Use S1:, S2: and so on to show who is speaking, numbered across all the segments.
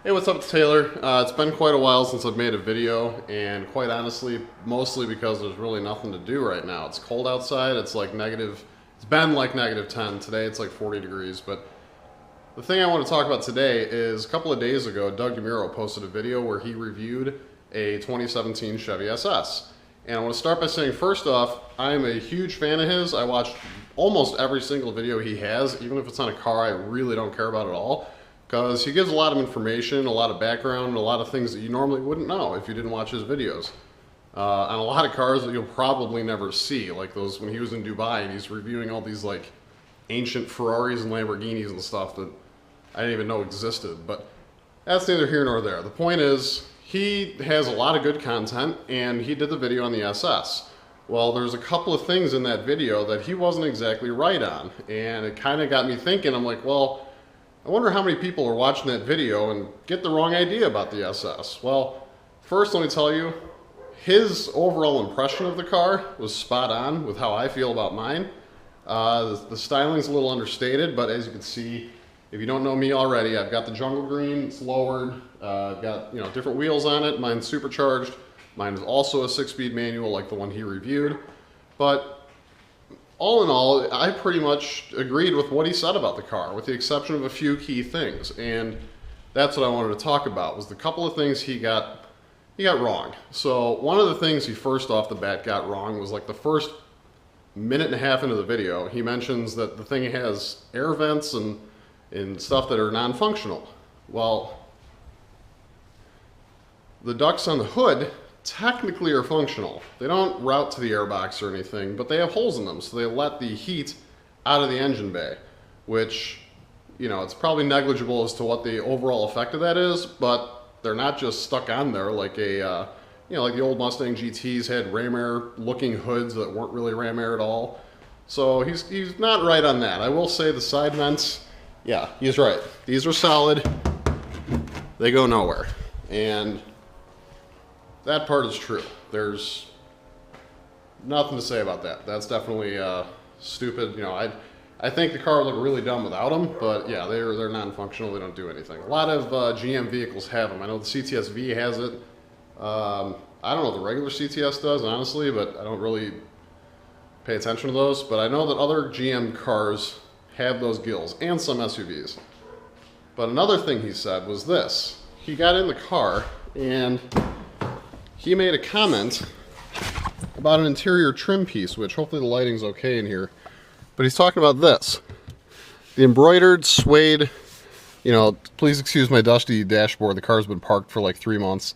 S1: Hey, what's up? It's Taylor. It's been quite a while since I've made a video, and quite honestly, mostly because there's really nothing to do right now. It's cold outside. It's been like negative 10. Today it's like 40 degrees. But the thing I want to talk about today is a couple of days ago, Doug DeMuro posted a video where he reviewed a 2017 Chevy SS. And I want to start by saying, first off, I'm a huge fan of his. I watched almost every single video he has, even if it's on a car I really don't care about at all, because he gives a lot of information, a lot of background, and a lot of things that you normally wouldn't know if you didn't watch his videos. On a lot of cars that you'll probably never see, like those when he was in Dubai and he's reviewing all these like ancient Ferraris and Lamborghinis and stuff that I didn't even know existed. But that's neither here nor there. The point is, he has a lot of good content, and he did the video on the SS. Well, there's a couple of things in that video that he wasn't exactly right on, and it kind of got me thinking. I'm like, well, I wonder how many people are watching that video and get the wrong idea about the SS. Well, first let me tell you, his overall impression of the car was spot on with how I feel about mine. The styling's a little understated, but as you can see, if you don't know me already, I've got the jungle green, it's lowered, I've got different wheels on it, mine's supercharged. Mine is also a 6-speed manual like the one he reviewed. But all in all, I pretty much agreed with what he said about the car, with the exception of a few key things. And that's what I wanted to talk about, was the couple of things he got wrong. So one of the things he first off the bat got wrong was like the first minute and a half into the video, he mentions that the thing has air vents and stuff that are non-functional. Well, the ducts on the hood technically are functional. They don't route to the airbox or anything, but they have holes in them, so they let the heat out of the engine bay, which, it's probably negligible as to what the overall effect of that is, but they're not just stuck on there like like the old Mustang GTs had ram air looking hoods that weren't really ram air at all. So he's not right on that. I will say the side vents, yeah, he's right. These are solid. They go nowhere. And that part is true. There's nothing to say about that. That's definitely stupid. I think the car would look really dumb without them, but yeah, they're non-functional. They don't do anything. A lot of GM vehicles have them. I know the CTS-V has it. I don't know what the regular CTS does, honestly, but I don't really pay attention to those. But I know that other GM cars have those gills, and some SUVs. But another thing he said was this. He got in the car, and he made a comment about an interior trim piece, which hopefully the lighting's okay in here. But he's talking about this. The embroidered suede, please excuse my dusty dashboard. The car's been parked for like 3 months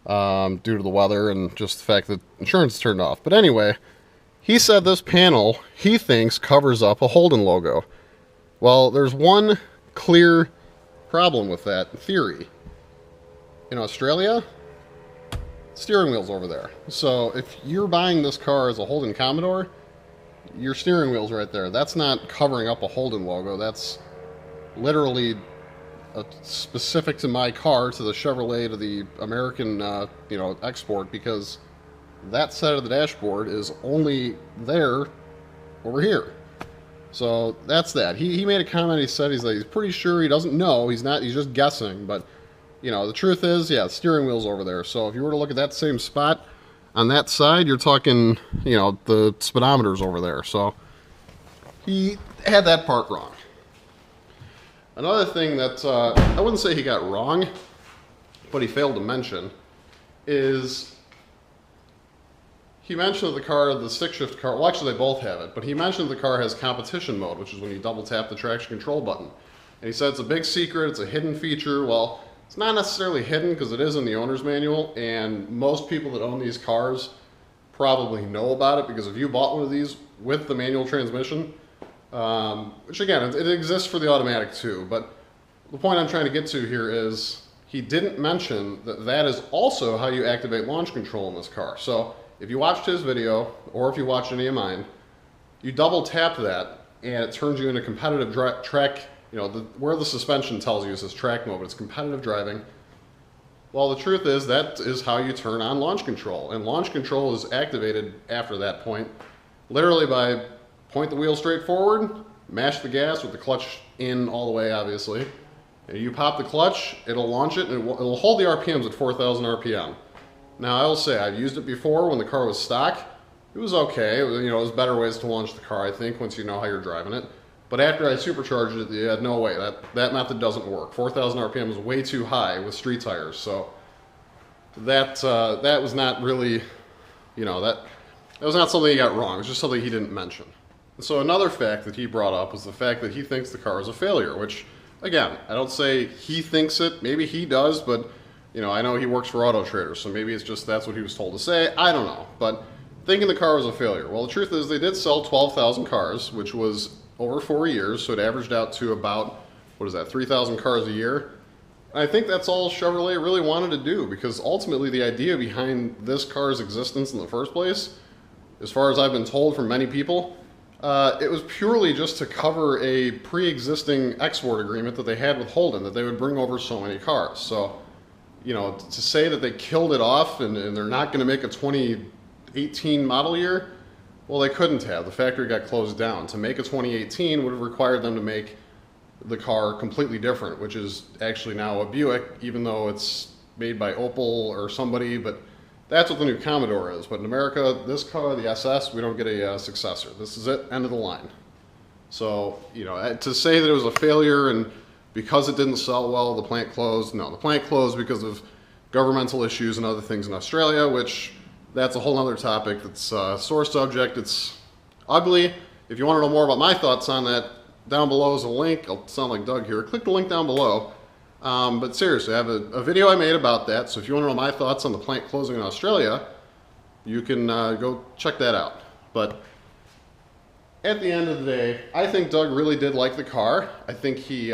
S1: due to the weather and just the fact that insurance is turned off. But anyway, he said this panel, he thinks, covers up a Holden logo. Well, there's one clear problem with that theory. In Australia, steering wheel's over there. So if you're buying this car as a Holden Commodore, your steering wheel's right there. That's not covering up a Holden logo. That's literally specific to my car, to the Chevrolet, to the American, export, because that side of the dashboard is only there over here. So that's that. He made a comment. He said he's pretty sure, he doesn't know. He's just guessing, but the truth is, yeah, the steering wheel's over there. So if you were to look at that same spot on that side, you're talking, the speedometer's over there. So he had that part wrong. Another thing that I wouldn't say he got wrong, but he failed to mention, is he mentioned that the car, the stick-shift car, well, actually they both have it, but he mentioned the car has competition mode, which is when you double-tap the traction control button. And he said it's a big secret, it's a hidden feature. Well, it's not necessarily hidden because it is in the owner's manual, and most people that own these cars probably know about it, because if you bought one of these with the manual transmission, which again, it exists for the automatic too, but the point I'm trying to get to here is he didn't mention that is also how you activate launch control in this car. So if you watched his video, or if you watched any of mine, you double tap that and it turns you into competitive track. Where the suspension tells you it says track mode, but it's competitive driving. Well, the truth is that is how you turn on launch control. And launch control is activated after that point, literally by point the wheel straight forward, mash the gas with the clutch in all the way, obviously, And you pop the clutch, it'll launch it, and it'll hold the RPMs at 4,000 RPM. Now, I will say, I've used it before when the car was stock. It was okay. It was, you know, there's better ways to launch the car, I think, once you know how you're driving it. But after I supercharged it, yeah, no way. That method doesn't work. 4,000 RPM is way too high with street tires. So that was not really, you know, that was not something he got wrong. It was just something he didn't mention. So another fact that he brought up was the fact that he thinks the car is a failure, which, again, I don't say he thinks it. Maybe he does, but, you know, I know he works for Auto Trader, so maybe it's just that's what he was told to say. I don't know. But thinking the car was a failure. Well, the truth is they did sell 12,000 cars, which was over 4 years, so it averaged out to about, what is that, 3,000 cars a year. And I think that's all Chevrolet really wanted to do, because ultimately the idea behind this car's existence in the first place, as far as I've been told from many people, it was purely just to cover a pre-existing export agreement that they had with Holden, that they would bring over so many cars. So, you know, to say that they killed it off and they're not going to make a 2018 model year, well, they couldn't have. The factory got closed down. To make a 2018 would have required them to make the car completely different, which is actually now a Buick, even though it's made by Opel or somebody, but that's what the new Commodore is. But in America, this car, the SS, we don't get a successor. This is it, end of the line. So, you know, to say that it was a failure and because it didn't sell well, the plant closed, no, the plant closed because of governmental issues and other things in Australia, which that's a whole other topic. That's a sore subject. It's ugly. If you want to know more about my thoughts on that, down below is a link. I'll sound like Doug here. Click the link down below. But seriously, I have a video I made about that. So if you want to know my thoughts on the plant closing in Australia, you can go check that out. But at the end of the day, I think Doug really did like the car. I think he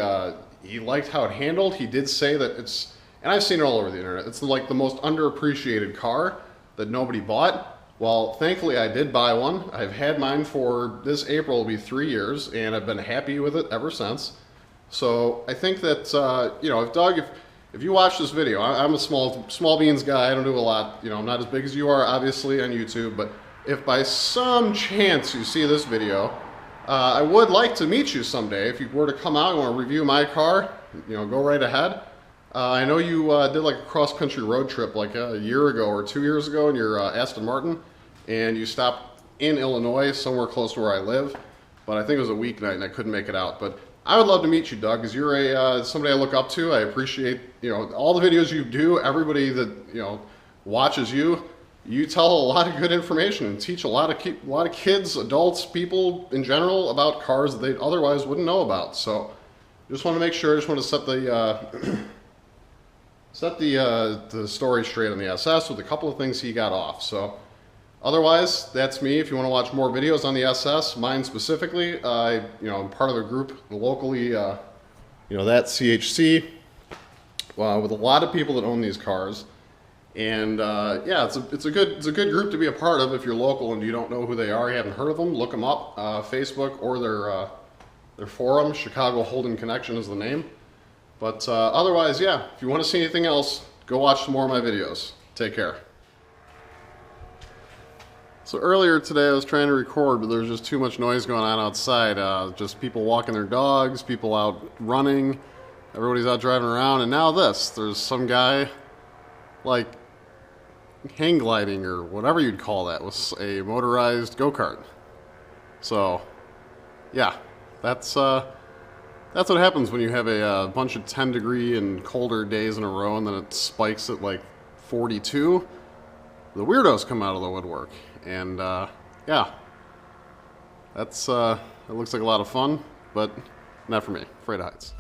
S1: liked how it handled. He did say that it's, and I've seen it all over the internet, it's like the most underappreciated car that nobody bought. Well, thankfully I did buy one. I've had mine for this April will be 3 years, and I've been happy with it ever since. So I think that, you know, if Doug, if you watch this video, I'm a small beans guy, I don't do a lot, you know, I'm not as big as you are, obviously, on YouTube, but if by some chance you see this video, I would like to meet you someday. If you were to come out and want to review my car, you know, go right ahead. I know you did like a cross-country road trip like a year ago or 2 years ago in your Aston Martin, and you stopped in Illinois, somewhere close to where I live, but I think it was a weeknight and I couldn't make it out. But I would love to meet you, Doug, because you're somebody I look up to. I appreciate, you know, all the videos you do, everybody that, you know, watches you. You tell a lot of good information and teach a lot of kids, adults, people in general about cars that they otherwise wouldn't know about. So just want to make sure, I just want to set the story straight on the SS with a couple of things he got off. So otherwise, that's me. If you want to watch more videos on the SS, mine specifically, you know, I'm part of a group locally, you know, that CHC, with a lot of people that own these cars. And yeah, it's a good group to be a part of if you're local and you don't know who they are, you haven't heard of them. Look them up, Facebook or their forum. Chicago Holden Connection is the name. But otherwise, yeah, if you want to see anything else, go watch some more of my videos. Take care. So earlier today I was trying to record, but there was just too much noise going on outside. Just people walking their dogs, people out running, everybody's out driving around, and now this. There's some guy like hang gliding or whatever you'd call that with a motorized go-kart. So yeah, that's what happens when you have a bunch of 10-degree and colder days in a row and then it spikes at like 42. The weirdos come out of the woodwork. And yeah, it looks like a lot of fun, but not for me. Afraid of heights.